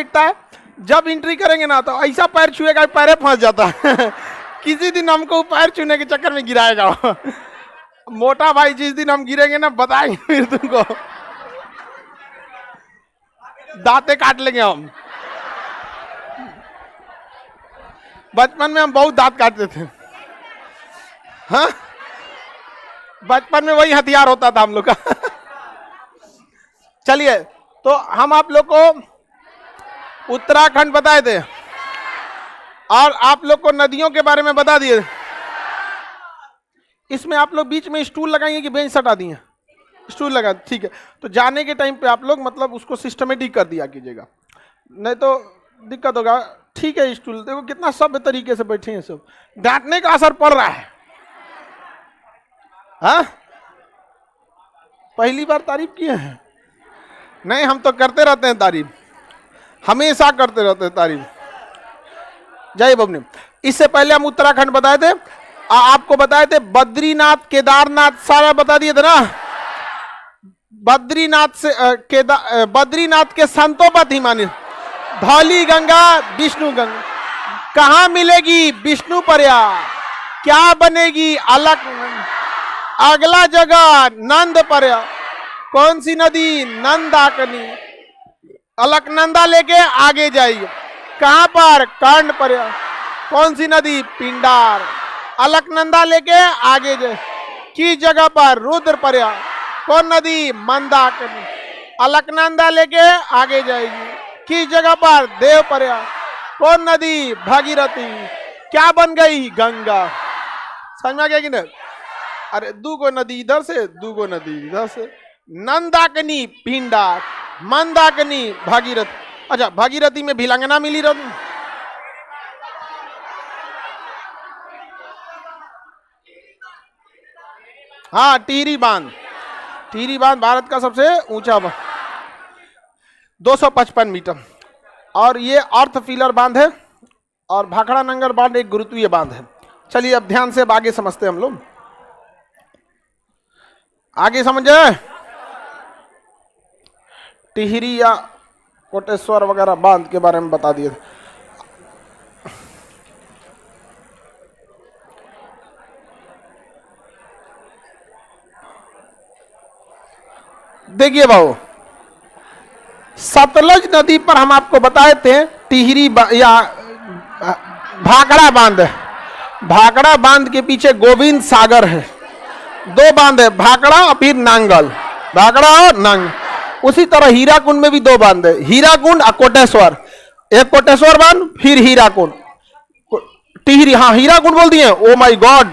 बैठता है, जब एंट्री करेंगे ना तो ऐसा पैर छुएगा पैरे फंस जाता है किसी दिन हमको पैर छूने के चक्कर में गिराएगा मोटा भाई। जिस दिन हम गिरेंगे ना बताएंगे फिर तुमको, दांते काट लेंगे हम। बचपन में हम बहुत दांत काटते थे। हाँ, बचपन में वही हथियार होता था हम लोग का चलिए, तो हम आप लोग को उत्तराखंड बताए थे और आप लोग को नदियों के बारे में बता दिए। इसमें आप लोग बीच में स्टूल लगाएंगे कि बेंच हटा दिए? स्टूल लगा, ठीक है। तो जाने के टाइम पे आप लोग मतलब उसको सिस्टमेटिक कर दिया कीजिएगा, नहीं तो दिक्कत होगा। ठीक है, स्टूल देखो कितना सभ्य तरीके से बैठे हैं सब, डांटने का असर पड़ रहा है। हाँ, पहली बार तारीफ किए हैं? नहीं, हम तो करते रहते हैं तारीफ, हमेशा करते रहते हैं तारीफ। जय बबनी। इससे पहले हम उत्तराखंड बताए थे, आपको बताए थे बद्रीनाथ, केदारनाथ सारा बता दिए थे ना। बद्रीनाथ से बद्रीनाथ के संतों पर थी मानी, धौली गंगा विष्णु गंगा कहाँ मिलेगी? विष्णु पर्या। क्या बनेगी? अलग। अगला जगह नंद पर्या। कौन सी नदी? नंदाकनी। अलकनंदा लेके आगे जाइए, कहां पर? कर्ण पर्या। कौन सी नदी? पिंडार। अलकनंदा लेके आगे जाए, किस जगह पर? रुद्र पर्या। कौन नदी? मंदाकिनी। अलकनंदा लेके आगे जाएगी, किस जगह पर? देव पर्या। कौन नदी? भागीरथी। क्या बन गई? गंगा। समझ में आ गया कि नहीं? अरे दूगो नदी इधर से, दूगो नदी इधर से। नंदाकिनी पिंडार, मंदाकिनी भागीरथी। अच्छा, भागीरथी में भिलंगना मिली रही। हाँ, टिहरी बांध। टिहरी बांध भारत का सबसे ऊंचा बांध, 255 मीटर। और ये अर्थ फिलर बांध है, और भाखड़ा नंगर बांध एक गुरुत्वीय बांध है। चलिए अब ध्यान से अब आगे समझते हैं हम लोग। आगे समझे? टिहरी या कोटेश्वर वगैरह बांध के बारे में बता दिए। देखिए भाऊ, सतलज नदी पर हम आपको बताए थे टिहरी या भाखड़ा बांध है। भाखड़ा बांध के पीछे गोविंद सागर है। दो बांध है, भाखड़ा और फिर नांगल। भाखड़ा और नांगल। उसी तरह हीराकुंड में भी दो बांध है, हीराकुंड और कोटेश्वर। एक कोटेश्वर बांध, फिर हीराकुंड। टिहरी, हाँ हीराकुंड बोल दिए। ओ माय गॉड,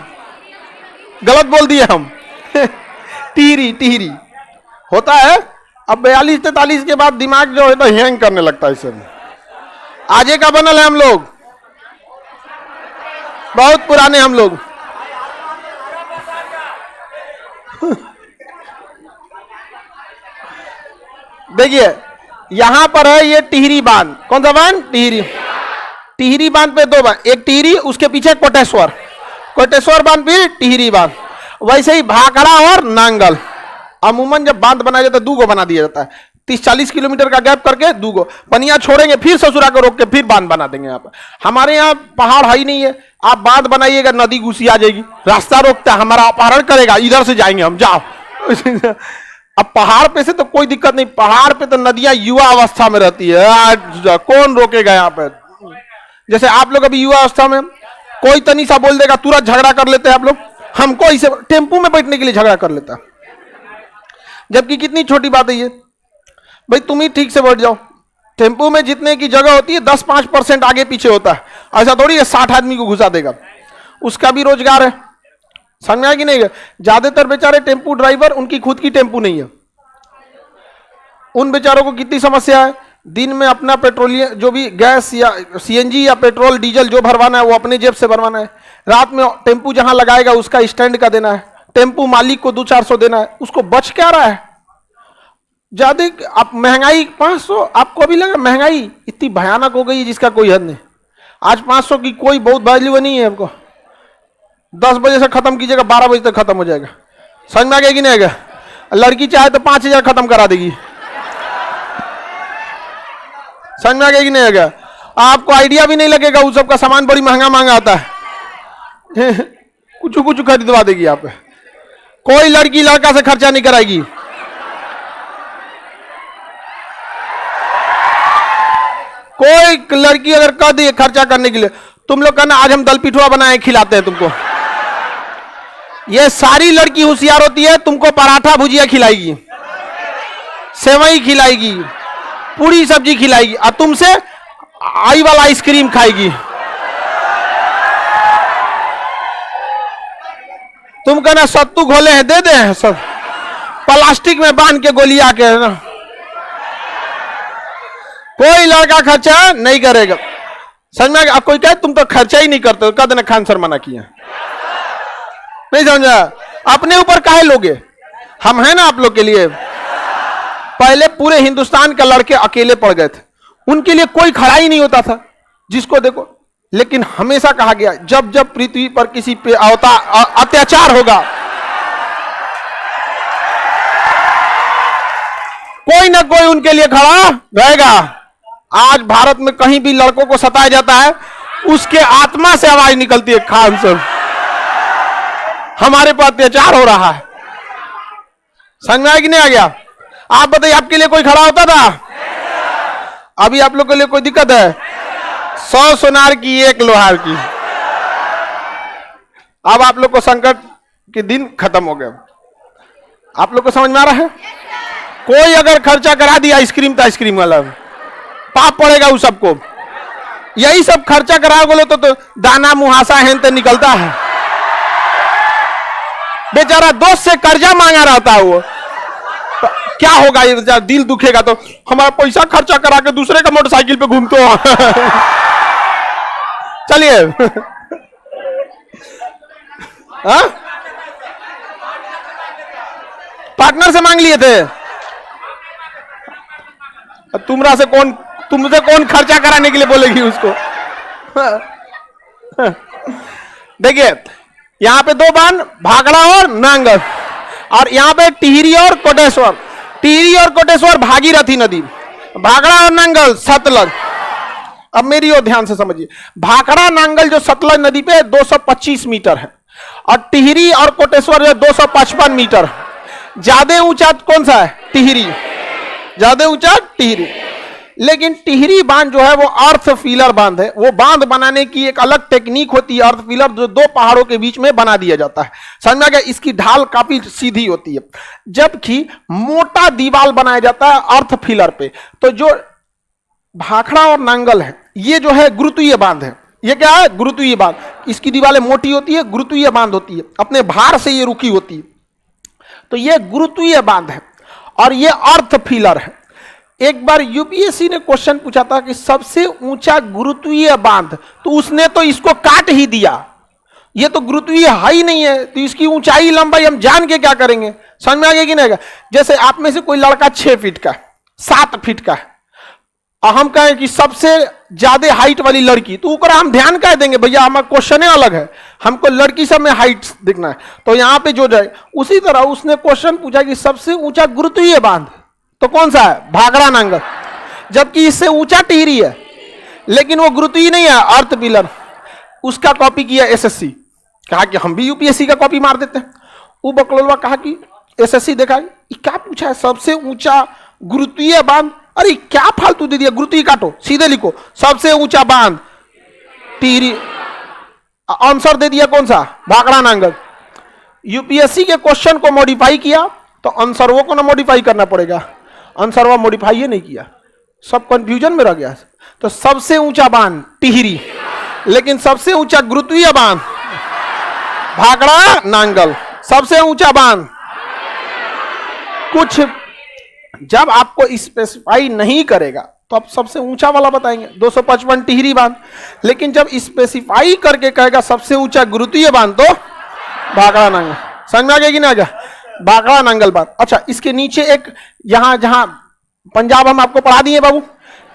गलत बोल दिए हम टिहरी, टिहरी होता है। अब 42-43 के बाद दिमाग जो है तो हैंग करने लगता है। इससे आजे का बनल है हम लोग, बहुत पुराने हम लोग देखिए यहां पर है ये टिहरी बांध। कौन सा बांध? टिहरी। टिहरी बांध पे दो बांध, एक टिहरी, उसके पीछे कोटेश्वर। कोटेश्वर बांध फिर टिहरी बांध। वैसे ही भाखड़ा और नांगल। अमूमन जब बांध बनाया जाता है दूगो बना दिया जाता है, 30-40 किलोमीटर का गैप करके दूगो। पनिया छोड़ेंगे फिर ससुरा को रोक के फिर बांध बना देंगे। यहाँ पर हमारे यहाँ पहाड़ है ही नहीं है, आप बांध बनाइएगा नदी घुसी आ जाएगी, रास्ता रोकता है, हमारा अपहरण करेगा, इधर से जाएंगे हम, जाओ अब पहाड़ पे से तो कोई दिक्कत नहीं, पहाड़ पे तो नदियां युवा अवस्था में रहती है, कौन रोकेगा यहाँ पे। जैसे आप लोग अभी युवा अवस्था में, कोई तनी सा बोल देगा तुरंत झगड़ा कर लेते हैं आप लोग। हमको इसे टेम्पू में बैठने के लिए झगड़ा कर लेता है, जबकि कितनी छोटी बात है ये। भाई तुम ही ठीक से बैठ जाओ। टेम्पू में जितने की जगह होती है 10-5% आगे पीछे होता है, ऐसा थोड़ी है 60 आदमी को घुसा देगा। उसका भी रोजगार है, समझ में आया कि नहीं? ज्यादातर बेचारे टेम्पू ड्राइवर, उनकी खुद की टेम्पू नहीं है। उन बेचारों को कितनी समस्या है। दिन में अपना पेट्रोलियम जो भी गैस या सीएनजी या पेट्रोल डीजल जो भरवाना है वो अपने जेब से भरवाना है। रात में टेम्पू जहां लगाएगा उसका स्टैंड का देना है, टेम्पू मालिक को 200-400 देना है। उसको बच क्या रहा है? ज्यादा आप महंगाई 500, आपको अभी लगा महंगाई इतनी भयानक हो गई जिसका कोई हद नहीं। आज 500 की कोई बहुत वैल्यू नहीं है। आपको 10 बजे से खत्म कीजिएगा, 12 बजे तक खत्म हो जाएगा। समझ में आ गया कि नहीं आएगा? लड़की चाहे तो 5000 खत्म करा देगी। समझ में आ गया कि नहीं आ गया? आपको आइडिया भी नहीं लगेगा, उस सब का सामान बड़ी महंगा महंगा आता है। कुछ कुछ खरीदवा देगी आप। कोई लड़की लड़का से खर्चा नहीं कराएगी। कोई लड़की अगर कह दी खर्चा करने के लिए, तुम लोग कहना आज हम दल पिठुआ बनाए खिलाते हैं तुमको। ये सारी लड़की होशियार होती है, तुमको पराठा भुजिया खिलाएगी, सेवई खिलाएगी, पूरी सब्जी खिलाएगी, और तुमसे आई वाला आइसक्रीम खाएगी। तुम कहना सत्तू घोले हैं दे दे, सब प्लास्टिक में बांध के गोलियां के, है ना। कोई लड़का खर्चा नहीं करेगा। समझ में? कोई कहे तुम तो खर्चा ही नहीं करते, कह देना खान सर मना किया। नहीं समझा? अपने ऊपर काहे लोगे? हम हैं ना आप लोग के लिए। पहले पूरे हिंदुस्तान के लड़के अकेले पड़ गए थे, उनके लिए कोई खड़ा ही नहीं होता था, जिसको देखो। लेकिन हमेशा कहा गया जब जब पृथ्वी पर किसी पे अत्याचार होगा, कोई ना कोई उनके लिए खड़ा रहेगा। आज भारत में कहीं भी लड़कों को सताया जाता है, उसके आत्मा से आवाज निकलती है, खान सर हमारे पर अत्याचार हो रहा है। समझ में आया कि नहीं आ गया? आप बताइए, आपके लिए कोई खड़ा होता था? अभी आप लोग के लिए कोई दिक्कत है? 100 सोनार की 1 लोहार की। अब आप लोग को संकट के दिन खत्म हो गए। आप लोग को समझ में आ रहा है? कोई अगर खर्चा करा दिया आइसक्रीम तो आइसक्रीम वाला पाप पड़ेगा उस सबको। यही सब खर्चा करा बोले तो दाना मुहासा हेंते निकलता है। बेचारा दोस्त से कर्जा मांगा रहता है, वो तो क्या होगा? ये दिल दुखेगा। तो हमारा पैसा खर्चा करा के दूसरे का मोटरसाइकिल पे घूमते हो। चलिए पार्टनर से मांग लिए थे। तुमसे कौन खर्चा कराने के लिए बोलेगी उसको? देखिए यहां पे 2 बांध, भाखड़ा और नांगल, और यहां पे टिहरी और कोटेश्वर। टिहरी और कोटेश्वर भागीरथी नदी, भाखड़ा और नांगल सतलज। अब मेरी ओर ध्यान से समझिए, भाखड़ा नांगल जो सतलज नदी पे 225 मीटर है, और टिहरी और कोटेश्वर जो 255 मीटर। ज्यादा ऊंचा कौन सा है? टिहरी, ज्यादा ऊंचा टिहरी। लेकिन टिहरी बांध जो है वो अर्थ फिलर बांध है। वो बांध बनाने की एक अलग टेक्निक होती है, अर्थ फिलर, जो 2 पहाड़ों के बीच में बना दिया जाता है। समझ में आ गया? इसकी ढाल काफी सीधी होती है, जबकि मोटा दीवार बनाया जाता है अर्थ फिलर पे। तो जो भाखड़ा और नांगल है, ये जो है गुरुत्वीय बांध है। ये क्या है? गुरुत्वीय बांध। इसकी दीवारें मोटी होती है, गुरुत्वीय बांध होती है, अपने भार से ये रुकी होती है। तो ये गुरुत्वीय बांध है, और ये अर्थ फिलर है। एक बार यूपीएससी ने क्वेश्चन पूछा था कि सबसे ऊंचा गुरुत्वीय बांध, तो उसने तो इसको काट ही दिया। ये तो गुरुत्वीय है ही नहीं है, तो इसकी ऊंचाई लंबाई हम जान के क्या करेंगे? समझ में आ गया कि नहीं? जैसे आप में से कोई लड़का 6 फीट का, 7 फीट का है, और हम कहें कि सबसे ज्यादा हाइट वाली लड़की, तो ऊपर हम ध्यान क्या देंगे? भैया हमारा क्वेश्चन अलग है, हमको लड़की सब में हाइट दिखना है, तो यहां पे जो जाए। उसी तरह उसने क्वेश्चन पूछा कि सबसे ऊंचा गुरुत्वीय बांध तो कौन सा है? भाखड़ा नांगल। जबकि इससे ऊंचा टिहरी है, लेकिन वो गुरुत्वीय नहीं है, अर्थ फिलर। उसका कॉपी किया एसएससी, कहा कि हम भी यूपीएससी का कॉपी मार देते हैं। वो बकलोलवा कहा कि एसएससी देखा क्या पूछा है, सबसे ऊंचा गुरुत्वीय बांध। अरे क्या फालतू दे दिया, गुरुत्वीय काटो, सीधे लिखो सबसे ऊंचा बांध टिहरी। आंसर दे दिया कौन सा? भाखड़ा नांगल। यूपीएससी के क्वेश्चन को मॉडिफाई किया, तो आंसरों को ना मॉडिफाई करना पड़ेगा। आंसर वो मॉडिफाई नहीं किया, सब कंफ्यूजन में रह गया। तो सबसे ऊंचा बांध टिहरी, लेकिन सबसे ऊंचा गुरुत्वीय बांध भाखड़ा नांगल। सबसे ऊंचा बांध कुछ जब आपको स्पेसिफाई नहीं करेगा तो आप सबसे ऊंचा वाला बताएंगे 255 टिहरी बांध, लेकिन जब स्पेसिफाई करके कहेगा सबसे ऊंचा गुरुत्वीय बांध तो भाखड़ा नांगल। समझ में आ गया कि नहीं आ गया? भाखड़ा नांगल बांध। अच्छा, इसके नीचे एक, यहां जहां पंजाब हम आपको पढ़ा दिए बाबू,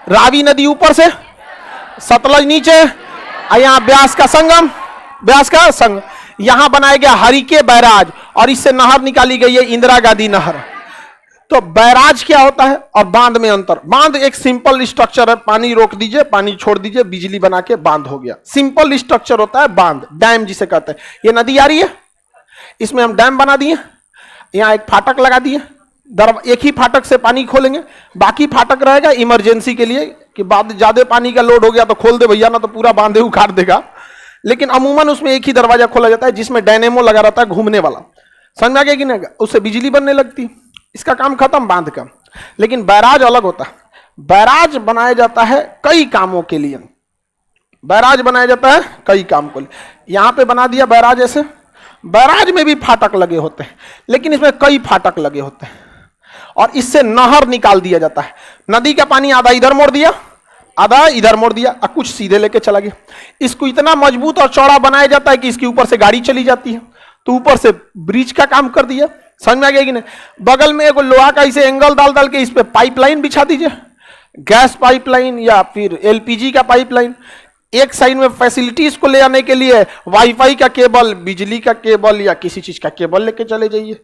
रावी नदी ऊपर से, सतलज नीचे, यहां ब्यास का संगम, ब्यास का संगम, यहां बनाया गया हरिके बैराज, और इससे नहर निकाली गई है इंदिरा गांधी नहर। तो बैराज क्या होता है और बांध में अंतर। बांध एक सिंपल स्ट्रक्चर है, पानी रोक दीजिए, पानी छोड़ दीजिए, बिजली बना के बांध हो गया। सिंपल स्ट्रक्चर होता है बांध, डैम जिसे कहते हैं। ये नदी आ रही है, इसमें हम डैम बना दिए, यहां एक फाटक लगा दिए, एक ही फाटक से पानी खोलेंगे, बाकी फाटक रहेगा इमरजेंसी के लिए कि बाद ज्यादा पानी का लोड हो गया तो खोल दे भैया, ना तो पूरा बांधे उखाड़ देगा। लेकिन अमूमन उसमें एक ही दरवाजा खोला जाता है जिसमें डायनेमो लगा रहता है घूमने वाला, समझ में आ गया कि नहीं? उससे बिजली बनने लगती, इसका काम खत्म बांध का। लेकिन बैराज अलग होता है। बैराज बनाया जाता है कई कामों के लिए, बैराज बनाया जाता है कई काम के लिए। यहां पे बना दिया बैराज ऐसे, बैराज में भी फाटक लगे होते हैं, लेकिन इसमें कई फाटक लगे होते हैं और इससे नहर निकाल दिया जाता है। नदी का पानी आधा इधर मोड़ दिया, आधा इधर मोड़ दिया और कुछ सीधे लेके चला गया। इसको इतना मजबूत और चौड़ा बनाया जाता है कि इसके ऊपर से गाड़ी चली जाती है, तो ऊपर से ब्रिज का काम कर दिया। समझ में आ गया कि नहीं? बगल में एक लोहा का इसे एंगल डाल डाल के इस पे पाइपलाइन बिछा दीजिए, गैस पाइपलाइन या फिर एलपीजी का पाइपलाइन। एक साइड में फैसिलिटीज को ले आने के लिए वाईफाई का केबल, बिजली का केबल या किसी चीज का केबल लेके चले जाइए।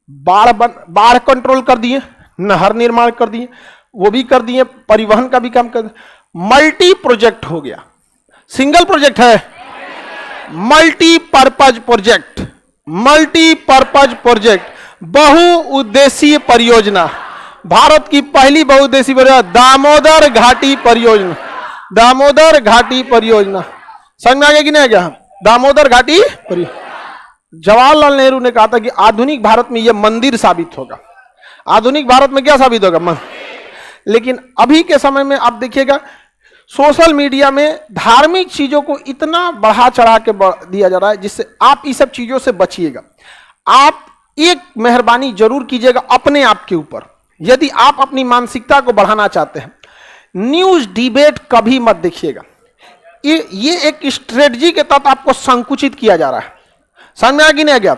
बाढ़ कंट्रोल कर दिए, नहर निर्माण कर दिए, वो भी कर दिए, परिवहन का भी काम कर दिए। मल्टी प्रोजेक्ट हो गया, सिंगल प्रोजेक्ट है, मल्टीपर्पज प्रोजेक्ट। मल्टीपर्पज प्रोजेक्ट, बहुउद्देशीय परियोजना, भारत की पहली बहुउद्देशीय परियोजना दामोदर घाटी परियोजना। दामोदर घाटी परियोजना समझ में आ गया कि नहीं आ गया? दामोदर घाटी परियोजना। जवाहरलाल नेहरू ने कहा था कि आधुनिक भारत में यह मंदिर साबित होगा। आधुनिक भारत में क्या साबित होगा? लेकिन अभी के समय में आप देखिएगा सोशल मीडिया में धार्मिक चीजों को इतना बढ़ा चढ़ा के दिया जा रहा है, जिससे आप इस सब चीजों से बचिएगा। आप एक मेहरबानी जरूर कीजिएगा अपने आप के ऊपर, यदि आप अपनी मानसिकता को बढ़ाना चाहते हैं। न्यूज डिबेट कभी मत देखिएगा, ये एक स्ट्रेटजी के तहत आपको संकुचित किया जा रहा है। समझ में आ कि नहीं आ गया?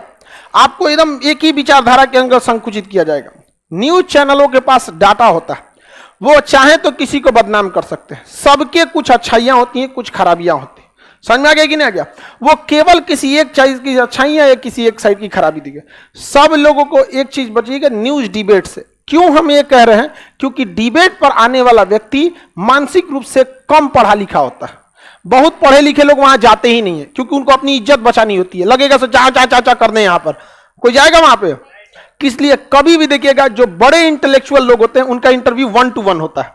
आपको एकदम एक ही विचारधारा के अंदर संकुचित किया जाएगा। न्यूज चैनलों के पास डाटा होता है, वो चाहे तो किसी को बदनाम कर सकते हैं। सबके कुछ अच्छाइयां होती हैं, कुछ खराबियां होती हैं। समझ में आ गया कि नहीं आ गया? वो केवल किसी एक चीज की अच्छाइयां या किसी एक साइड की खराबी दिखे। सब लोगों को एक चीज बचिएगा न्यूज डिबेट से। क्यों हम ये कह रहे हैं? क्योंकि डिबेट पर आने वाला व्यक्ति मानसिक रूप से कम पढ़ा लिखा होता है। बहुत पढ़े लिखे लोग वहां जाते ही नहीं है, क्योंकि उनको अपनी इज्जत बचानी होती है। लगेगा सो चा चा चा चा करने, यहां पर कोई जाएगा वहां पे? किस लिए? कभी भी देखिएगा जो बड़े इंटेलेक्चुअल लोग होते हैं उनका इंटरव्यू 1 to 1 होता है।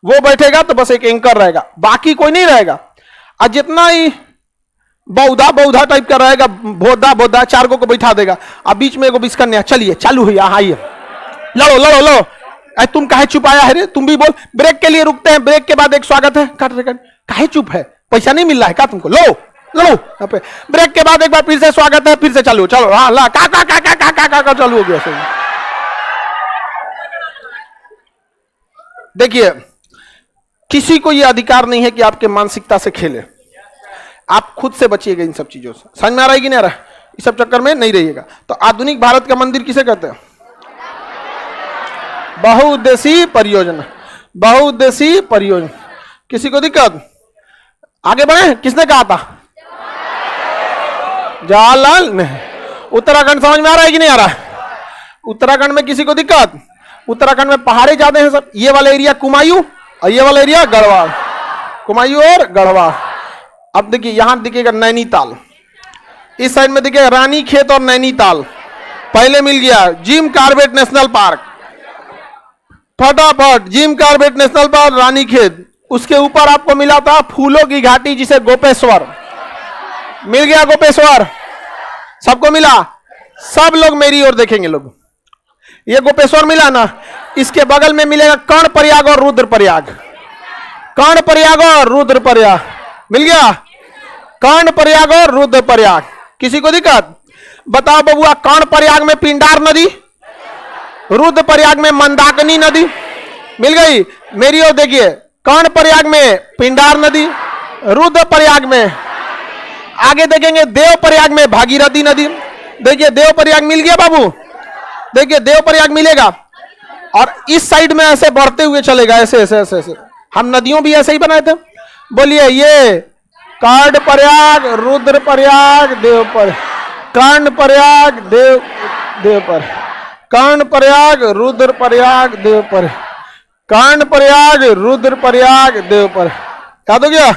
वो बैठेगा तो बस एक एंकर रहेगा, बाकी कोई नहीं रहेगा। और जितना ही बौधा बौधा टाइप का रहेगा, बोधा बोधा, 4 को बैठा देगा, अब बीच में एगो बिस्कन्या, चलिए चालू है, आइए लड़ो लड़ो लड़ो। अरे तुम काहे चुप आया है रे? तुम भी बोल। ब्रेक के लिए रुकते हैं, ब्रेक के बाद एक स्वागत है। काहे चुप है? पैसा नहीं मिल रहा है क्या तुमको? लो लड़ो यहाँ पे। ब्रेक के बाद एक बार फिर से स्वागत है, फिर से चालू, चलो हाँ ला का का का का का का का चालू हो गया। सही देखिए, किसी को यह अधिकार नहीं है कि आपके मानसिकता से खेले। आप खुद से बचिएगा इन सब चीजों से। समझ में आ रहा है कि नहीं आ रहा है? इस सब चक्कर में नहीं रहिएगा। तो आधुनिक भारत का मंदिर किसे कहते हैं? बहुउद्देशीय परियोजना। बहुउद्देशीय परियोजना। किसी को दिक्कत? आगे बढ़े। किसने कहा था? जवाहरलाल नेहरू। उत्तराखंड समझ में आ रहा है कि नहीं आ रहा है? उत्तराखंड में किसी को दिक्कत? उत्तराखंड में पहाड़े ज्यादा हैं सब। ये वाला एरिया कुमायूं और ये वाला एरिया गढ़वाल। कुमायूं और गढ़वाल। अब देखिए यहां दिखेगा नैनीताल, इस साइड में देखिए रानीखेत और नैनीताल। पहले मिल गया जिम कॉर्बेट नेशनल पार्क, फटाफट Jim Corbett national park Ranikhet. उसके ऊपर आपको मिला था फूलों की घाटी जिसे गोपेश्वर मिल गया। गोपेश्वर सबको मिला, सब लोग मेरी ओर देखेंगे। लोग ये गोपेश्वर मिला ना, इसके बगल में मिलेगा कर्ण प्रयाग और रुद्र प्रयाग। कर्ण प्रयाग और रुद्र प्रयाग मिल गया। कर्ण प्रयाग और रुद्र प्रयाग। किसी को दिक्कत? बताओ बबुआ, कर्ण प्रयाग में पिंडार नदी, रुद्र प्रयाग में मंदाकिनी नदी मिल गई। मेरी ओर देखिए, कर्ण प्रयाग में पिंडार नदी, रुद्र प्रयाग में, आगे देखेंगे देव प्रयाग में भागीरथी नदी। देखिए देव प्रयाग मिल गया बाबू, देखिए देव प्रयाग मिलेगा। और इस साइड में ऐसे बढ़ते हुए चलेगा, ऐसे ऐसे ऐसे ऐसे। हम नदियों भी ऐसे ही बनाए थे। बोलिए ये कर्ण प्रयाग, रुद्र प्रयाग, देव प्रयाग, कर्ण प्रयाग, देव प्रयाग, कर्ण प्रयाग रुद्र प्रयाग देव पर, कर्ण प्रयाग रुद्र प्रयाग देव पर, याद हो गया?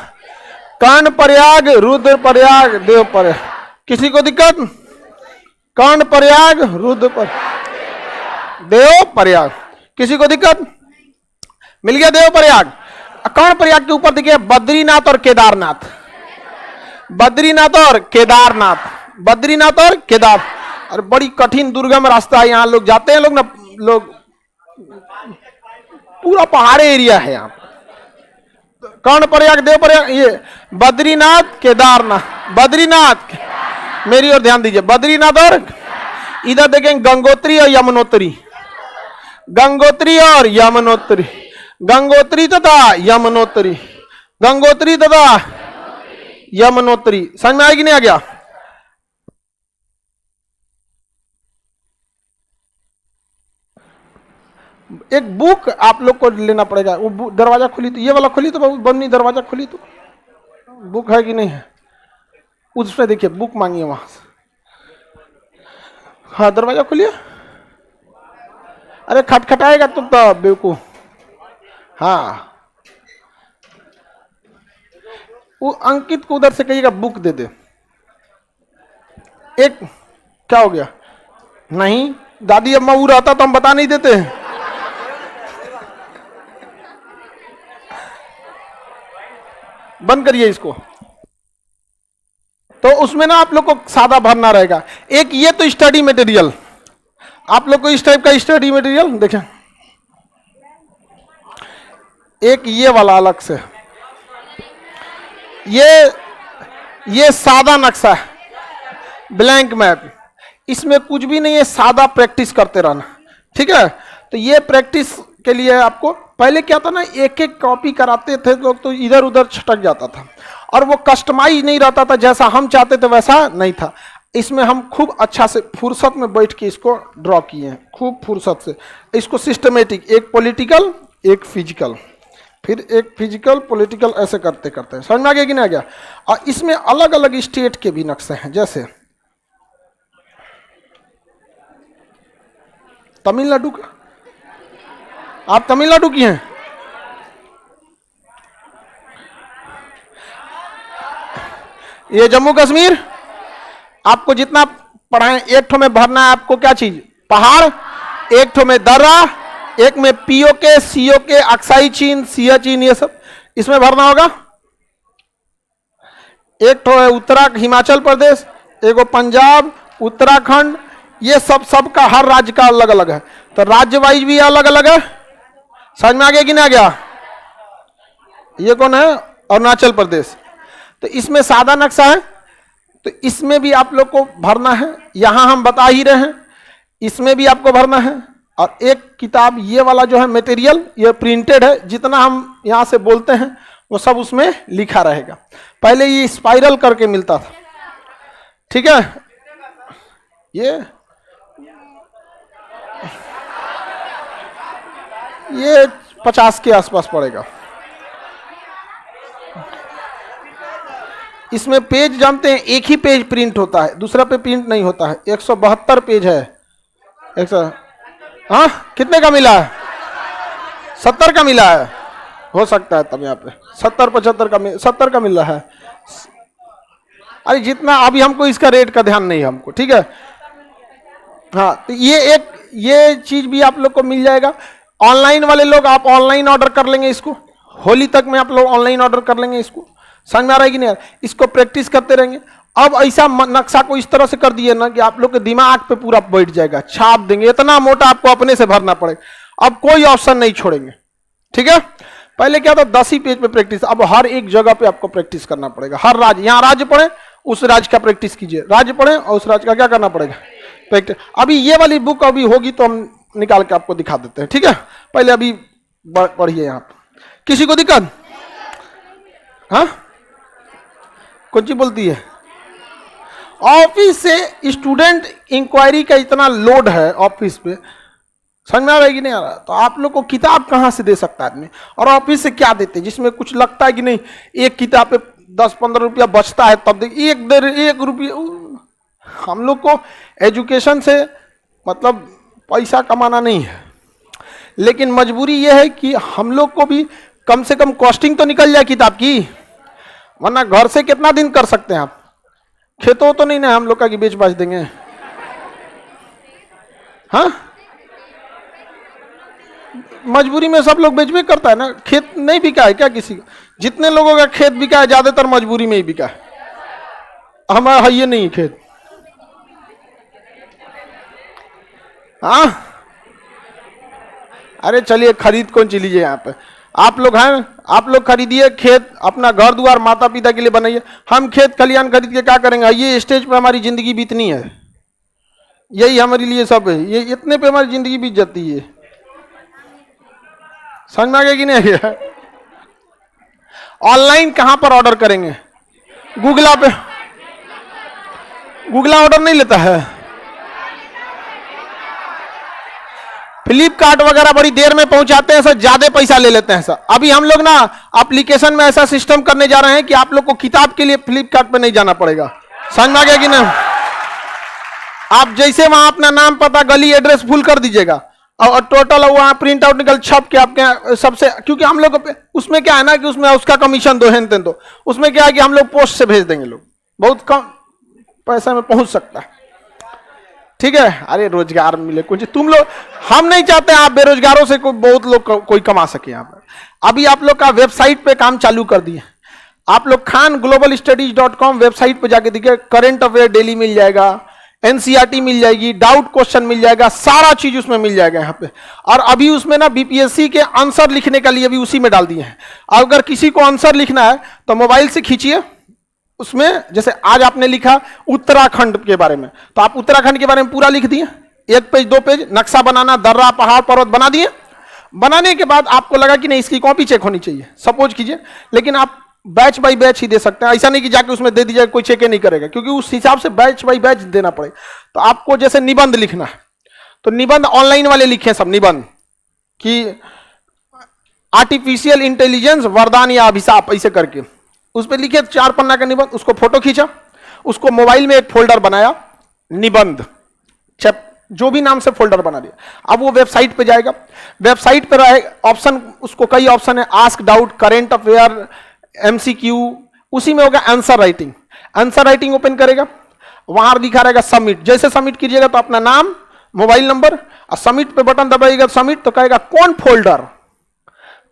कर्ण प्रयाग रुद्र प्रयाग देव पर। किसी को दिक्कत? कर्ण प्रयाग रुद्र पर देव प्रयाग। किसी को दिक्कत? मिल गया देव प्रयाग। कर्ण प्रयाग के ऊपर देखिए बद्रीनाथ और केदारनाथ, बद्रीनाथ और केदारनाथ, बद्रीनाथ और केदार। और बड़ी कठिन दुर्गम रास्ता है, यहाँ लोग जाते हैं, लोग ना, लोग पूरा पहाड़ी एरिया है यहाँ। कर्ण प्रयाग देव प्रयाग, ये बद्रीनाथ केदारनाथ, बद्रीनाथ, मेरी ओर ध्यान दीजिए, बद्रीनाथ और इधर देखें गंगोत्री और यमुनोत्री, गंगोत्री और यमुनोत्री, गंगोत्री तथा यमुनोत्री, गंगोत्री तथा यमुनोत्री। समझ में आएगी नहीं? आ गया? एक बुक आप लोग को लेना पड़ेगा। वो दरवाजा खुली तो, ये वाला खुली तो बन्नी, दरवाजा खुली तो बुक है कि नहीं है? उस पे देखिए बुक मांगिए वहां से। हाँ दरवाजा खोलिए। अरे खटखटाएगा तुम तो बेवकूफ। हाँ वो अंकित को उधर से कहिएगा बुक दे दे। एक क्या हो गया? नहीं दादी अम्मा वो रहता तो हम बता नहीं देते। बंद करिए इसको। तो उसमें ना आप लोग को सादा भरना रहेगा। एक ये तो स्टडी मटेरियल, आप लोग को इस टाइप का स्टडी मटेरियल देखें। एक ये वाला अलग से, ये सादा नक्शा है, ब्लैंक मैप। इसमें कुछ भी नहीं है, सादा प्रैक्टिस करते रहना, ठीक है? तो ये प्रैक्टिस के लिए आपको पहले क्या था ना, एक एक कॉपी कराते थे लोग तो इधर उधर छटक जाता था और वो कस्टमाइज नहीं रहता था, जैसा हम चाहते थे वैसा नहीं था। इसमें हम खूब अच्छा से फुर्सत में बैठ के इसको ड्रॉ किए हैं, खूब फुर्सत से इसको सिस्टमेटिक, एक पॉलिटिकल एक फिजिकल, फिर एक फिजिकल पॉलिटिकल, ऐसे करते करते समझ में आ गया कि नहीं आ गया? और इसमें अलग अलग स्टेट के भी नक्शे हैं, जैसे तमिलनाडु का, आप तमिलनाडु की हैं? ये जम्मू कश्मीर। आपको जितना पढ़ाएं, एक ठो में भरना है आपको क्या चीज? पहाड़, एक ठो में दर्रा, एक में पीओके, सीओके, अक्साई चीन, सियाचिन, ये सब इसमें भरना होगा। एक ठो है उत्तराखंड, हिमाचल प्रदेश, एक पंजाब, उत्तराखंड, ये सब का हर राज्य का अलग अलग है, तो राज्य वाइज भी अलग अलग है। समझ में आ गया कि नहीं आ गया? ये कौन है? अरुणाचल प्रदेश। तो इसमें सादा नक्शा है, तो इसमें भी आप लोग को भरना है। यहां हम बता ही रहे हैं, इसमें भी आपको भरना है। और एक किताब ये वाला जो है मटेरियल, ये प्रिंटेड है, जितना हम यहां से बोलते हैं वो सब उसमें लिखा रहेगा। पहले ये स्पाइरल करके मिलता था, ठीक है? ये 50 के आसपास पड़ेगा। इसमें पेज जानते हैं, एक ही पेज प्रिंट होता है, दूसरा पे प्रिंट नहीं होता है। 172 पेज है। 100, हाँ कितने का मिला है? 70 का मिला है, हो सकता है तब यहाँ पे 70 का मिल रहा है। अरे जितना अभी हमको इसका रेट का ध्यान नहीं है हमको, ठीक है? हाँ तो ये चीज भी आप लोग को मिल जाएगा। ऑनलाइन वाले लोग आप ऑनलाइन ऑर्डर कर लेंगे इसको, होली तक में आप लोग ऑनलाइन ऑर्डर कर लेंगे इसको। समझ में आ रहा है कि नहीं? इसको प्रैक्टिस करते रहेंगे। अब ऐसा नक्शा को इस तरह से कर दिए ना कि आप लोग के दिमाग पे पूरा बैठ जाएगा, छाप देंगे, इतना मोटा आपको अपने से भरना पड़ेगा। अब कोई ऑप्शन नहीं छोड़ेंगे, ठीक है? पहले क्या था, 10 ही पेज पे प्रैक्टिस, अब हर एक जगह पे आपको प्रैक्टिस करना पड़ेगा। हर राज्य, यहाँ राज्य पढ़े उस राज्य का प्रैक्टिस कीजिए, राज्य पढ़े और उस राज्य का क्या करना पड़ेगा? प्रैक्टिस। अभी ये वाली बुक अभी होगी तो हम निकाल के आपको दिखा देते हैं, ठीक है? पहले अभी पढ़िए यहाँ पे। किसी को दिक्कत? हाँ कौन सी बोलती है? ऑफिस से स्टूडेंट इंक्वायरी का इतना लोड है ऑफिस पे, समझ में आ रहा है कि नहीं आ रहा? तो आप लोग को किताब कहाँ से दे सकता है आदमी, और ऑफिस से क्या देते, जिसमें कुछ लगता है कि नहीं एक किताब पे 10-15 रुपया बचता है, तब देखिए 1 रुपया। हम लोग को एजुकेशन से मतलब पैसा कमाना नहीं है, लेकिन मजबूरी यह है कि हम लोग को भी कम से कम कॉस्टिंग तो निकल जाए किताब की, वरना घर से कितना दिन कर सकते हैं आप? खेतों तो नहीं ना हम लोग का कि बेच बाच देंगे? हाँ, मजबूरी में सब लोग बेच भी करता है ना। खेत नहीं बिका है क्या किसी का? जितने लोगों का खेत बिका है ज्यादातर मजबूरी में ही बिका है। हमारा है ये नहीं खेत। हाँ, अरे चलिए खरीद कौन ची लीजिए, यहाँ पे आप लोग हैं, आप लोग खरीदिए खेत, अपना घर द्वार माता पिता के लिए बनाइए। हम खेत खलियान खरीद के क्या करेंगे? ये स्टेज पे हमारी जिंदगी बीतनी है, यही हमारे लिए सब है, ये इतने पे हमारी जिंदगी बीत जाती है। समझ में आ गया कि नहीं आ गया? ऑनलाइन कहां पर ऑर्डर करेंगे? गूगला पे। गूगला ऑर्डर नहीं लेता है। फ्लिपकार्ट वगैरह बड़ी देर में पहुंचाते हैं सर, ज्यादा पैसा ले लेते हैं सर। अभी हम लोग ना एप्लीकेशन में ऐसा सिस्टम करने जा रहे हैं कि आप लोग को किताब के लिए फ्लिपकार्ट पे नहीं जाना पड़ेगा। समझ में आ गया कि नहीं? आप जैसे वहां अपना नाम पता गली एड्रेस फुल कर दीजिएगा और टोटल वहां प्रिंट आउट निकल छप के आपके सबसे, क्योंकि हम लोग उसमें क्या है ना कि उसमें उसका कमीशन दो है, तो उसमें क्या है कि हम लोग पोस्ट से भेज देंगे, लोग बहुत कम पैसा में पहुंच सकता है। ठीक है, अरे रोजगार मिले कुछ, तुम लोग, हम नहीं चाहते आप बेरोजगारों से बहुत लोग कोई कमा सके। यहाँ पर अभी आप लोग का वेबसाइट पे काम चालू कर दिए आप लोग, khanGlobalStudies.com वेबसाइट पे जाके देखिए, करंट अफेयर डेली मिल जाएगा, एनसीईआरटी मिल जाएगी, डाउट क्वेश्चन मिल जाएगा, सारा चीज उसमें मिल जाएगा यहाँ पे। और अभी उसमें ना बीपीएससी के आंसर लिखने का लिए भी उसी में डाल दिए हैं। अगर किसी को आंसर लिखना है तो मोबाइल से खींचिए, उसमें जैसे आज आपने लिखा उत्तराखंड के बारे में, तो आप उत्तराखंड के बारे में पूरा लिख दिए, 1 पेज 2 पेज, नक्शा बनाना, दर्रा पहाड़ पर्वत बना दिए। बनाने के बाद आपको लगा कि नहीं इसकी कॉपी चेक होनी चाहिए, सपोज कीजिए, लेकिन आप बैच बाय बैच ही दे सकते हैं। ऐसा नहीं कि जाके उसमें दे दीजिए, कोई चेक नहीं करेगा, क्योंकि उस हिसाब से बैच बाय बैच देना पड़ेगा। तो आपको जैसे निबंध लिखना है तो निबंध ऑनलाइन वाले लिखे सब निबंध कि आर्टिफिशियल इंटेलिजेंस वरदान या अभिशाप, ऐसे करके उस पर लिखे 4 पन्ना का निबंध, उसको फोटो खींचा, उसको मोबाइल में एक फोल्डर बनाया, निबंध जो भी नाम से फोल्डर बना दिया। अब वो वेबसाइट पे जाएगा, वेबसाइट पे रहे ऑप्शन, उसको कई ऑप्शन है, ask doubt, current affair, MCQ, उसी में होगा answer writing. Answer writing open करेगा, वहां लिखा रहेगा सबमिट। जैसे सबमिट कीजिएगा तो अपना नाम, मोबाइल नंबर, और सबमिट पे बटन दबाइएगा, सबमिट, तो कहेगा कौन फोल्डर।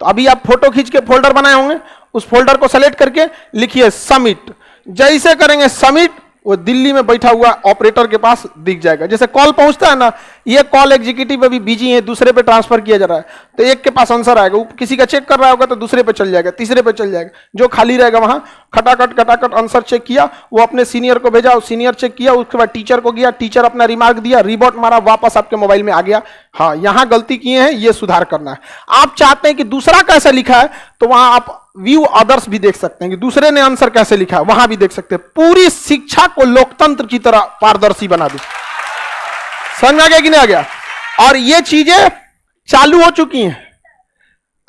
तो अभी आप फोटो खींच के फोल्डर बनाए होंगे, उस फोल्डर को सेलेक्ट करके लिखिए सबमिट। जैसे करेंगे सबमिट, वो दिल्ली में बैठा हुआ ऑपरेटर के पास दिख जाएगा। जैसे कॉल पहुंचता है ना, ये कॉल एग्जीक्यूटिव अभी बिजी है, दूसरे पे ट्रांसफर किया जा रहा है, तो एक के पास आंसर आएगा, किसी का चेक कर रहा होगा तो दूसरे पे चल जाएगा, तीसरे पे चल जाएगा, जो खाली रहेगा वहां खटाखट आंसर चेक किया, वो अपने सीनियर को भेजा, सीनियर चेक किया, उसके बाद टीचर को गया, टीचर अपना रिमार्क दिया, रिबॉट मारा, वापस आपके मोबाइल में आ गया। हाँ, यहां गलती किए हैं, ये सुधार करना है। आप चाहते हैं कि दूसरा कैसे लिखा है, तो वहां आप व्यू अदर्स भी देख सकते हैं कि दूसरे ने आंसर कैसे लिखा है, वहां भी देख सकते हैं। पूरी शिक्षा को लोकतंत्र की तरह पारदर्शी बना दी। समझ आ गया कि नहीं आ गया? और ये चीजें चालू हो चुकी हैं,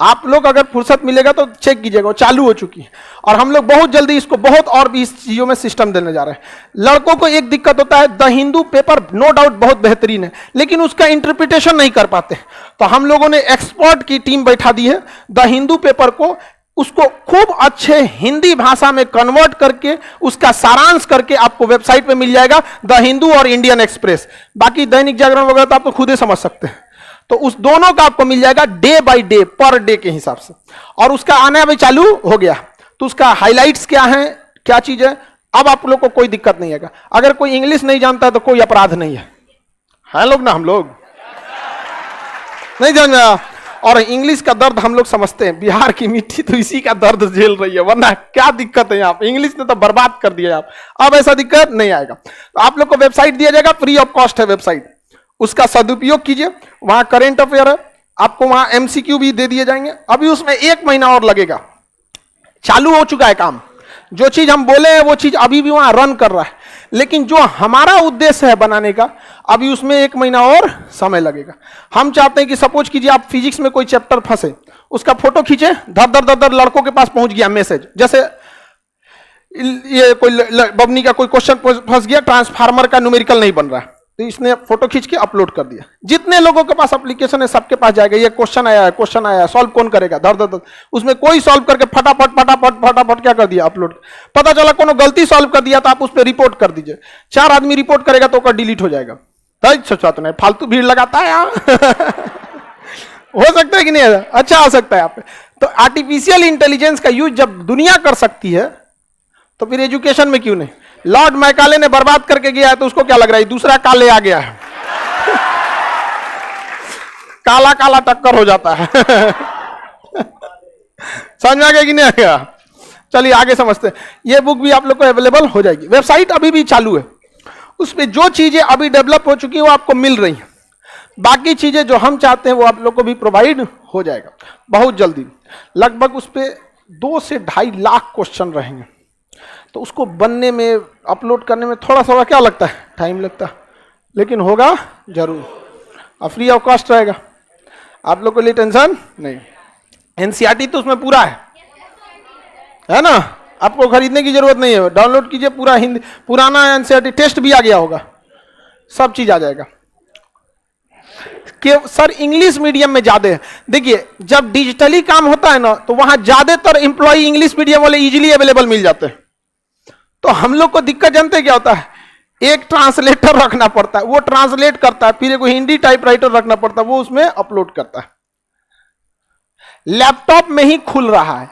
आप लोग अगर फुर्सत मिलेगा तो चेक कीजिएगा, चालू हो चुकी है। और हम लोग बहुत जल्दी इसको बहुत और भी इस चीजों में सिस्टम देने जा रहे हैं। लड़कों को एक दिक्कत होता है, the Hindu paper no doubt बहुत बेहतरीन है, लेकिन उसका इंटरप्रिटेशन नहीं कर पाते। तो हम लोगों ने एक्सपर्ट की टीम बैठा दी है, द हिंदू पेपर को उसको खूब अच्छे हिंदी भाषा में कन्वर्ट करके उसका सारांश करके आपको वेबसाइट पे मिल जाएगा, द हिंदू और इंडियन एक्सप्रेस। बाकी दैनिक जागरण वगैरह तो आप तो खुद ही समझ सकते हैं। तो उस दोनों का आपको मिल जाएगा day by day, per day के हिसाब से, और उसका आना भी चालू हो गया। तो उसका हाइलाइट्स क्या है, क्या चीज है, अब आप लोग को कोई दिक्कत नहीं आएगा। अगर कोई इंग्लिश नहीं जानता है तो कोई अपराध नहीं है लोग ना, हम लोग नहीं जान, और इंग्लिश का दर्द हम लोग समझते हैं। बिहार की मिट्टी तो इसी का दर्द झेल रही है, वरना क्या दिक्कत है यहाँ पे, इंग्लिश ने तो बर्बाद कर दिया आप। अब ऐसा दिक्कत नहीं आएगा। तो आप लोग को वेबसाइट दिया जाएगा, फ्री ऑफ कॉस्ट है वेबसाइट, उसका सदुपयोग कीजिए। वहां करेंट अफेयर है, आपको वहां एमसीक्यू भी दे दिए जाएंगे। अभी उसमें 1 महीना और लगेगा, चालू हो चुका है काम। जो चीज हम बोले हैं वो चीज अभी भी वहां रन कर रहा है, लेकिन जो हमारा उद्देश्य है बनाने का, अभी उसमें 1 महीना और समय लगेगा। हम चाहते हैं कि सपोज कीजिए आप फिजिक्स में कोई चैप्टर फंसे, उसका फोटो खींचे, धर धर लड़कों के पास पहुंच गया मैसेज। जैसे ये कोई बबनी का कोई क्वेश्चन फंस गया, ट्रांसफार्मर का न्यूमेरिकल नहीं बन रहा है, तो इसने फोटो खींच के अपलोड कर दिया। जितने लोगों के पास एप्लीकेशन है सबके पास जाएगा, ये क्वेश्चन आया है, सॉल्व कौन करेगा, धर धर धर, उसमें कोई सॉल्व करके फटाफट फटाफट फटाफट क्या कर दिया, अपलोड। पता चला कोनो गलती सॉल्व कर दिया तो आप उस पर रिपोर्ट कर दीजिए, 4 आदमी रिपोर्ट करेगा तो डिलीट हो जाएगा। सोचा तो नहीं, फालतू भीड़ लगाता है यहाँ हो सकता है कि नहीं, अच्छा आ सकता है यहाँ पे। तो आर्टिफिशियल इंटेलिजेंस का यूज जब दुनिया कर सकती है तो फिर एजुकेशन में क्यों नहीं। लॉर्ड मैकाले ने बर्बाद करके गया है तो उसको क्या लग रहा है दूसरा काले आ गया है काला काला टक्कर हो जाता है समझ में आ गया कि नहीं आ गया। चलिए आगे समझते हैं। ये बुक भी आप लोग को अवेलेबल हो जाएगी, वेबसाइट अभी भी चालू है, उसमें जो चीजें अभी डेवलप हो चुकी है वो आपको मिल रही हैं, बाकी चीजें जो हम चाहते हैं वो आप लोग को भी प्रोवाइड हो जाएगा बहुत जल्दी। लगभग उस पर 2 से 2.5 लाख क्वेश्चन रहेंगे, तो उसको बनने में अपलोड करने में थोड़ा सा क्या लगता है, टाइम लगता है, लेकिन होगा जरूर और फ्री ऑफ कॉस्ट रहेगा, आप लोग को लिए टेंशन नहीं। एनसीईआरटी तो उसमें पूरा है ना, आपको खरीदने की जरूरत नहीं है, डाउनलोड कीजिए पूरा हिंदी, पुराना एनसीईआरटी टेस्ट भी आ गया होगा, सब चीज आ जाएगा। कि सर इंग्लिश मीडियम में ज्यादा है, देखिए जब डिजिटली काम होता है ना तो वहां ज्यादातर एम्प्लॉय इंग्लिश मीडियम वाले इजीली अवेलेबल मिल जाते हैं। तो हम लोग को दिक्कत जानते क्या होता है, एक ट्रांसलेटर रखना पड़ता है, वो ट्रांसलेट करता है, फिर एक हिंदी टाइपराइटर रखना पड़ता है, वो उसमें अपलोड करता है। लैपटॉप में ही खुल रहा है,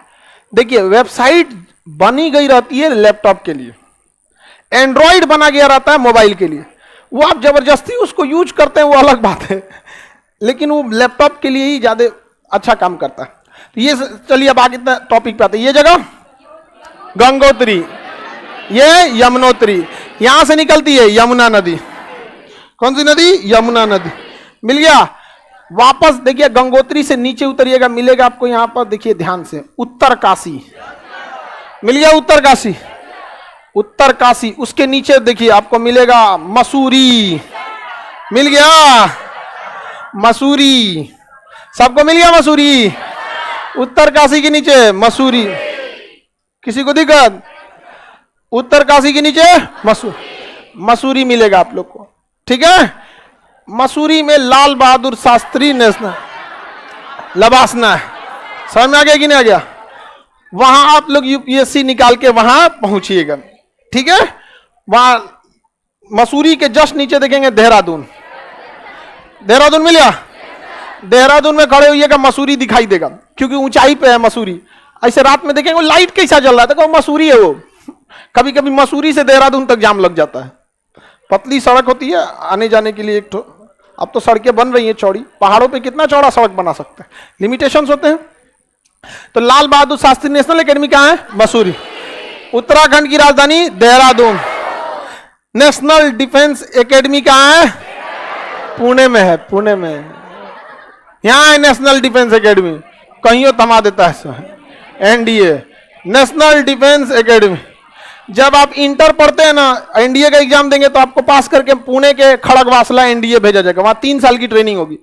देखिए वेबसाइट बनी गई रहती है लैपटॉप के लिए, एंड्रॉइड बना गया रहता है मोबाइल के लिए, वो आप जबरदस्ती उसको यूज करते हैं वो अलग बात है, लेकिन वो लैपटॉप के लिए ही ज्यादा अच्छा काम करता है। तो ये चलिए अब आगे टॉपिक पे आते हैं। ये जगह गंगोत्री, ये यमुनोत्री, यहां से निकलती है यमुना नदी। कौन सी नदी, यमुना नदी। मिल गया। वापस देखिए गंगोत्री से नीचे उतरिएगा, मिलेगा आपको यहां पर, देखिए ध्यान से, उत्तर काशी। मिल गया उत्तर काशी, उत्तर काशी। उसके नीचे देखिए आपको मिलेगा मसूरी। मिल गया मसूरी, सबको मिल गया मसूरी। उत्तर काशी के नीचे मसूरी, किसी को दिक्कत, उत्तर काशी के नीचे मसूरी मिलेगा आप लोग को, ठीक है। मसूरी में लाल बहादुर शास्त्री नेशनल लबासना है, समझ में आ गया कि नहीं आ गया। वहां आप लोग यूपीएससी निकाल के वहां पहुंचिएगा, ठीक है। वहां मसूरी के जस्ट नीचे देखेंगे देहरादून, देहरादून मिल गया। देहरादून में खड़े होइएगा मसूरी दिखाई देगा, क्योंकि ऊंचाई पे है मसूरी। ऐसे रात में देखेंगे लाइट कैसा जल रहा है, देखो मसूरी है वो। कभी कभी मसूरी से देहरादून तक जाम लग जाता है, पतली सड़क होती है आने जाने के लिए। एक तो अब तो सड़कें बन रही हैं चौड़ी, पहाड़ों पे कितना चौड़ा सड़क बना सकते हैं, लिमिटेशंस होते हैं। तो लाल बहादुर शास्त्री नेशनल एकेडमी कहाँ है, मसूरी। उत्तराखंड की राजधानी देहरादून। नेशनल डिफेंस एकेडमी कहाँ है, पुणे में है, पुणे में है। यहाँ है नेशनल डिफेंस एकेडमी, कहीं थमा देता है एनडीए, नेशनल डिफेंस एकेडमी। जब आप इंटर पढ़ते हैं ना, एनडीए का एग्जाम देंगे तो आपको पास करके पुणे के खड़गवासला एनडीए भेजा जाएगा, वहां 3 साल की ट्रेनिंग होगी,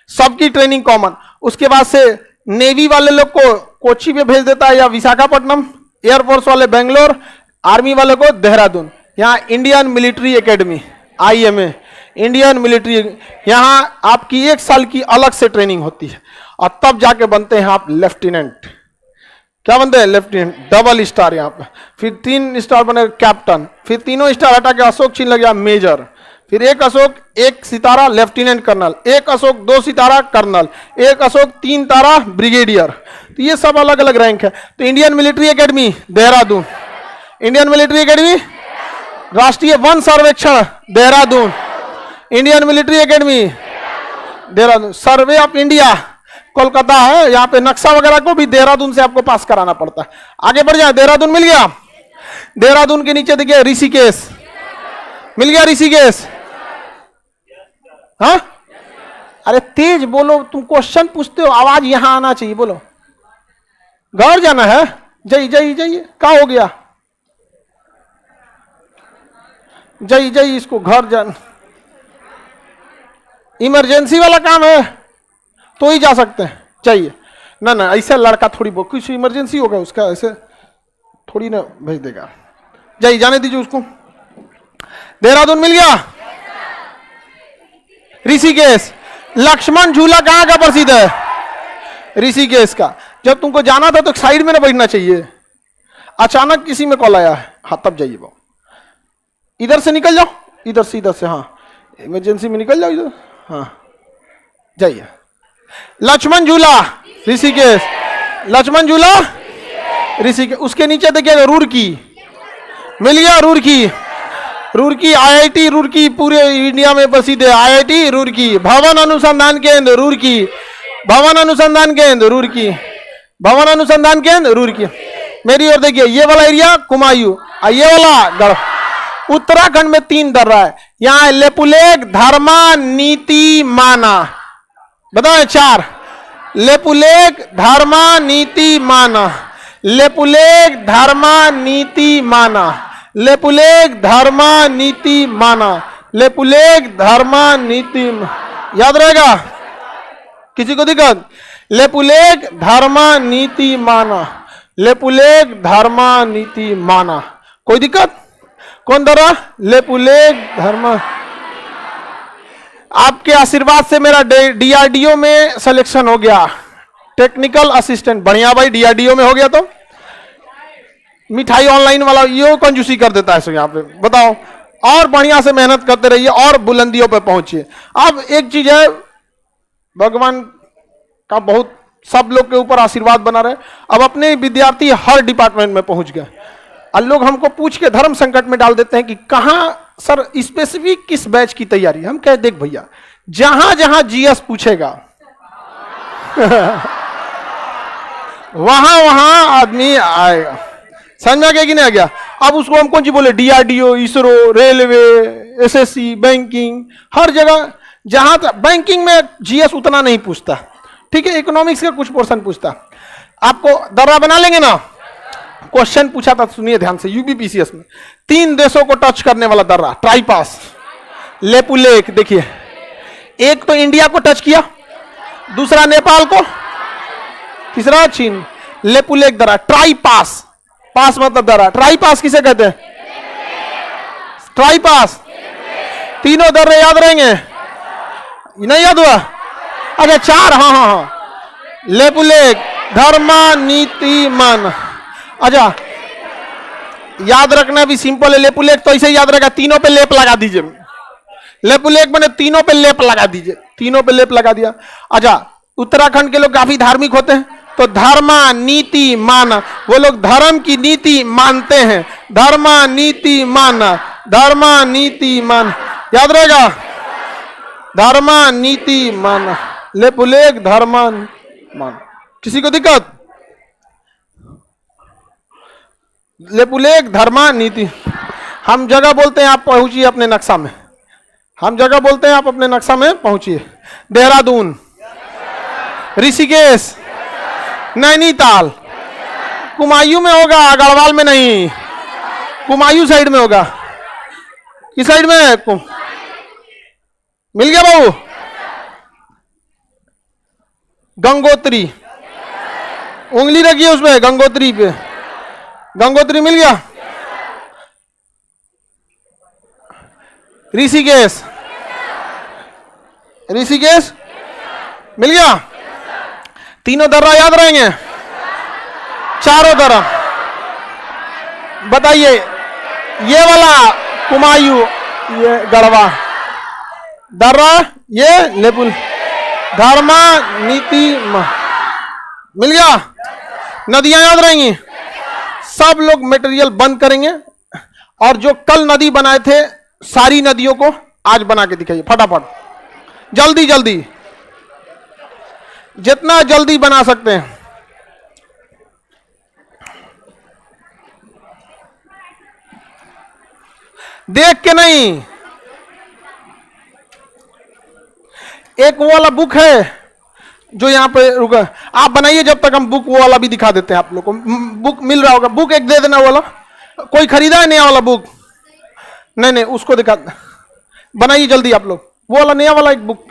सबकी ट्रेनिंग कॉमन। उसके बाद से नेवी वाले लोग को कोची पे भेज देता है या विशाखापट्टनम, एयरफोर्स वाले बेंगलोर, आर्मी वाले को देहरादून। यहाँ Indian military academy IMA, Indian military, यहाँ आपकी 1 साल की अलग से ट्रेनिंग होती है और तब जाके बनते हैं आप लेफ्टिनेंट। क्या बनते हैं, लेफ्टिनेंट, डबल स्टार यहाँ पे। फिर 3 स्टार बने कैप्टन, फिर 3 स्टार हटा के अशोक चिन्ह लग गया मेजर, फिर 1 अशोक 1 सितारा लेफ्टिनेंट कर्नल, 1 अशोक 2 सितारा कर्नल, 1 अशोक 3 तारा ब्रिगेडियर। तो ये सब अलग अलग रैंक है। तो Indian military academy Dehradun, Indian military academy, राष्ट्रीय वन सर्वेक्षण Dehradun, Indian military academy Dehradun. Survey of India Kolkata है, यहाँ पे नक्शा वगैरह को भी देहरादून से आपको पास कराना पड़ता है। आगे बढ़ जाए, देहरादून मिल गया। देहरादून के नीचे देखिए ऋषिकेश, मिल गया ऋषिकेश। हाँ अरे तेज बोलो, तुम क्वेश्चन पूछते हो, आवाज यहां आना चाहिए, बोलो। घर जाना है, जय जय जय, क्या हो गया, जय जय, इसको घर जाना, इमरजेंसी वाला काम है तो ही जा सकते हैं, चाहिए ना ना, ऐसा लड़का थोड़ी बहुत कुछ इमरजेंसी होगा उसका, ऐसे थोड़ी ना भेज देगा। जाइए, जाने दीजिए उसको। देहरादून मिल गया, ऋषिकेश। लक्ष्मण झूला कहाँ का प्रसिद्ध है? ऋषिकेश का। जब तुमको जाना था तो साइड में ना बैठना चाहिए। अचानक किसी में कॉल आया है, हाँ तब जाइए बाबू, इधर से निकल जाओ, इधर से, हाँ इमरजेंसी में निकल जाओ इधर, हाँ जाइए। लक्ष्मण झूला ऋषिकेश, लक्ष्मण झूला ऋषिकेश। उसके नीचे देखिएगा रुड़की, मिल गया रुड़की। रुड़की आईआईटी रुड़की पूरे इंडिया में प्रसिद्ध है। आईआईटी रुड़की, भवन अनुसंधान केंद्र रुड़की, भवन अनुसंधान केंद्र रुड़की, भवन अनुसंधान केंद्र रुड़की। मेरी ओर देखिए, ये वाला एरिया कुमायूं, ये वाला गढ़। उत्तराखंड में 3 दर्रा है, यहाँ लेपुलेख, धर्मा, नीति, माना। बताओ 4, लेपुलेख, धर्मा, नीति, माना। लेपुलेख, धर्मा, नीति, माना। लेपुलेख, धर्मा, नीति, माना। लेपुलेख, धर्मा, नीति। याद रहेगा? किसी को दिक्कत? लेपुलेख, धर्मा, नीति, माना। लेपुलेख, धर्मा, नीति, माना। कोई दिक्कत? कौन दर्रा? लेपुलेख, धर्मा। आपके आशीर्वाद से मेरा डीआरडीओ में सिलेक्शन हो गया, टेक्निकल असिस्टेंट। बढ़िया भाई, डीआरडीओ में हो गया तो मिठाई ऑनलाइन वाला ये कंजूसी कर देता है यहाँ पे। बताओ, और बढ़िया से मेहनत करते रहिए और बुलंदियों पे पहुंचिए। अब एक चीज है, भगवान का बहुत सब लोग के ऊपर आशीर्वाद बना रहे। अब अपने विद्यार्थी हर डिपार्टमेंट में पहुंच गए और लोग हमको पूछ के धर्म संकट में डाल देते हैं कि कहाँ सर स्पेसिफिक किस बैच की तैयारी। हम कह देख भैया, जहां जहां जीएस पूछेगा वहां वहां आदमी आएगा। समझ में आ गया कि नहीं आ गया? अब उसको हम कौन सी बोले? DRDO, ISRO, railway, SSC, banking, हर जगह। जहां तक बैंकिंग में जीएस उतना नहीं पूछता, ठीक है, इकोनॉमिक्स का कुछ पोर्शन पूछता। आपको दर्रा बना लेंगे ना? क्वेश्चन पूछा था, सुनिए ध्यान से, यूबीपीसीएस में 3 देशों को टच करने वाला दर्रा, ट्राइपास, लेपुलेख। देखिए, एक तो इंडिया को टच किया, दूसरा नेपाल को, तीसरा चीन। लेपुलेख दर्रा, ट्राइपास, पास मतलब दर्रा। ट्राइपास किसे कहते हैं? ट्राइपास। तीनों दर्रे याद रहेंगे? नहीं याद हुआ? अच्छा 4, हाँ हाँ हाँ, लेपुलेख, धर्मा, नीति, मान। अच्छा, याद रखना भी सिंपल है। लेपुलेख तो ऐसे याद रखा, तीनों पे लेप लगा दीजिए। लेपुलेख मैंने तीनों पे लेप लगा दीजिए, तीनों पे लेप लगा दिया। अच्छा, उत्तराखंड के लोग काफी धार्मिक होते हैं, तो धर्मा, नीति, मान। वो लोग धर्म की नीति मानते हैं। धर्मा, नीति, मान, धर्मा, नीति, मान। याद रहेगा? धर्मा, नीति, मान। लेपुलेख, धर्मा, मान। किसी को दिक्कत? लेपुलेख, धर्मा, नीति। हम जगह बोलते हैं, आप पहुंचिए अपने नक्शा में। हम जगह बोलते हैं, आप अपने नक्शा में पहुंचिए। देहरादून, ऋषिकेश, नैनीताल। कुमायूं में होगा, गढ़वाल में नहीं, कुमायूं साइड में होगा। किस साइड में? मिल गया बाबू? गंगोत्री, उंगली रखिए उसमें, गंगोत्री पे। गंगोत्री मिल गया? ऋषिकेश, ऋषिकेश मिल गया? तीनों दर्रा याद रहेंगे? चारों दर्रा बताइए। ये वाला कुमायूं, ये गढ़वा दर्रा, ये लेपुल, धर्मा, नीति, मिल गया? नदियां याद रहेंगी? सब लोग मटेरियल बंद करेंगे और जो कल नदी बनाए थे सारी नदियों को आज बना के दिखाइए फटाफट, जल्दी जल्दी, जितना जल्दी बना सकते हैं। देख के नहीं। एक वो वाला बुक है जो यहाँ पे रुका, आप बनाइए जब तक हम बुक वो वाला भी दिखा देते हैं आप लोग को। बुक मिल रहा होगा, बुक एक दे देना वो वाला। कोई खरीदा है नया वाला बुक? नहीं नहीं, उसको दिखा, बनाइए जल्दी आप लोग वो वाला नया वाला एक बुक।